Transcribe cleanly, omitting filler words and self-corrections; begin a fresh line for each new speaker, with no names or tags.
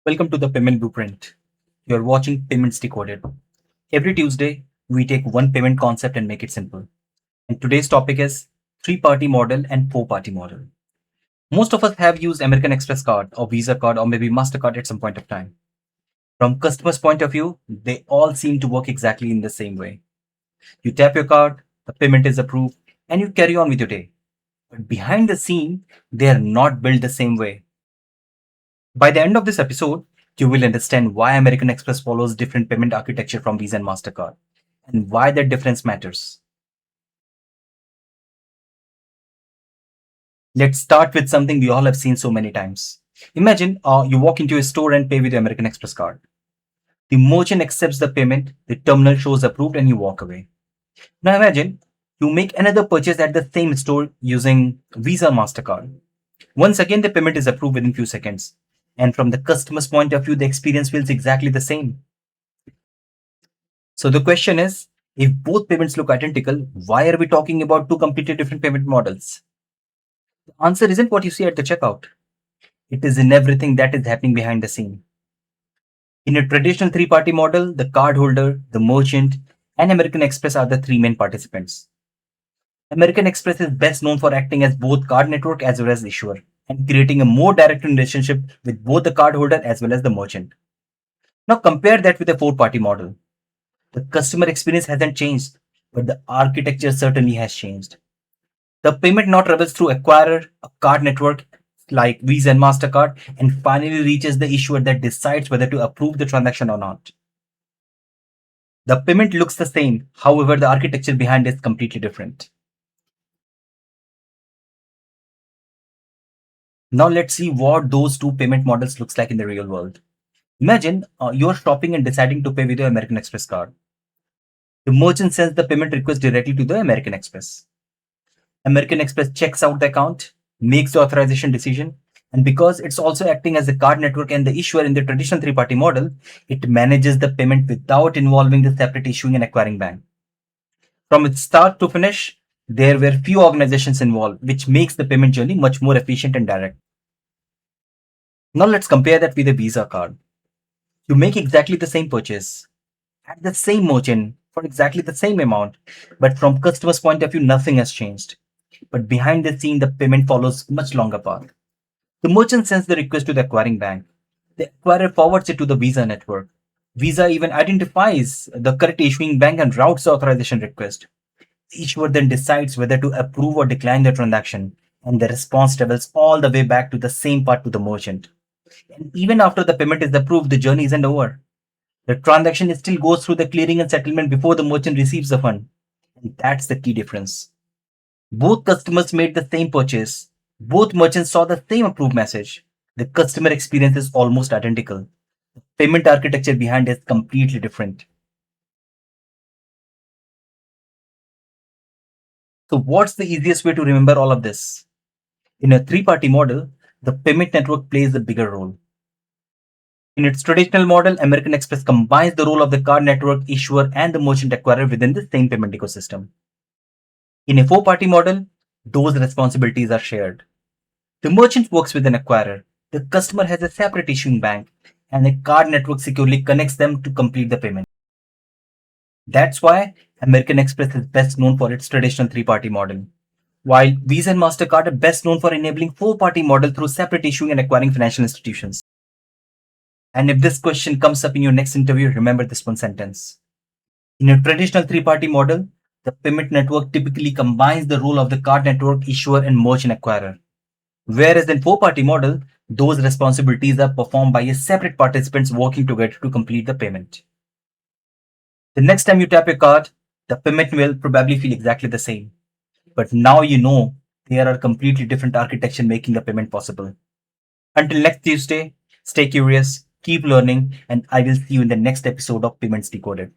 Welcome to the Payment Blueprint. You're watching Payments Decoded. Every Tuesday, we take one payment concept and make it simple. And today's topic is three-party model and four-party model. Most of us have used American Express card or Visa card or maybe Mastercard at some point of time. From customers' point of view, they all seem to work exactly in the same way. You tap your card, the payment is approved, and you carry on with your day. But behind the scene, they are not built the same way. By the end of this episode, you will understand why American Express follows different payment architecture from Visa and MasterCard and why that difference matters. Let's start with something we all have seen so many times. Imagine you walk into a store and pay with your American Express card. The merchant accepts the payment, the terminal shows approved, and you walk away. Now imagine you make another purchase at the same store using Visa or MasterCard. Once again, the payment is approved within few seconds. And from the customer's point of view, the experience feels exactly the same. So the question is, if both payments look identical, why are we talking about two completely different payment models? The answer isn't what you see at the checkout. It is in everything that is happening behind the scene. In a traditional three-party model, the cardholder, the merchant, and American Express are the three main participants. American Express is best known for acting as both card network as well as issuer and creating a more direct relationship with both the cardholder as well as the merchant. Now compare that with a four-party model. The customer experience hasn't changed, but the architecture certainly has changed. The payment now travels through acquirer, a card network like Visa and MasterCard, and finally reaches the issuer that decides whether to approve the transaction or not. The payment looks the same, however, the architecture behind it is completely different. Now let's see what those two payment models looks like in the real world. Imagine you're shopping and deciding to pay with your American Express card. The merchant sends the payment request directly to the American Express. American Express checks out the account, makes the authorization decision, and because it's also acting as a card network and the issuer in the traditional three-party model, it manages the payment without involving the separate issuing and acquiring bank. From its start to finish, there were few organizations involved, which makes the payment journey much more efficient and direct. Now let's compare that with a Visa card. You make exactly the same purchase at the same merchant for exactly the same amount, but from customer's point of view, nothing has changed. But behind the scene, the payment follows much longer path. The merchant sends the request to the acquiring bank. The acquirer forwards it to the Visa network. Visa even identifies the correct issuing bank and routes the authorization request. The issuer then decides whether to approve or decline the transaction, and the response travels all the way back to the same part to the merchant. And even after the payment is approved, the journey isn't over. The transaction still goes through the clearing and settlement before the merchant receives the fund. And that's the key difference. Both customers made the same purchase. Both merchants saw the same approved message. The customer experience is almost identical. The payment architecture behind it is completely different. So what's the easiest way to remember all of this? In a three-party model, the payment network plays a bigger role. In its traditional model, American Express combines the role of the card network, issuer, and the merchant acquirer within the same payment ecosystem. In a four-party model, those responsibilities are shared. The merchant works with an acquirer, the customer has a separate issuing bank, and a card network securely connects them to complete the payment. That's why American Express is best known for its traditional three-party model, while Visa and MasterCard are best known for enabling four-party model through separate issuing and acquiring financial institutions. And if this question comes up in your next interview, remember this one sentence. In a traditional three-party model, the payment network typically combines the role of the card network, issuer, and merchant acquirer. Whereas in four-party model, those responsibilities are performed by a separate participants working together to complete the payment. The next time you tap your card, the payment will probably feel exactly the same. But now you know there are completely different architecture making the payment possible. Until next Tuesday, stay curious, keep learning, and I will see you in the next episode of Payments Decoded.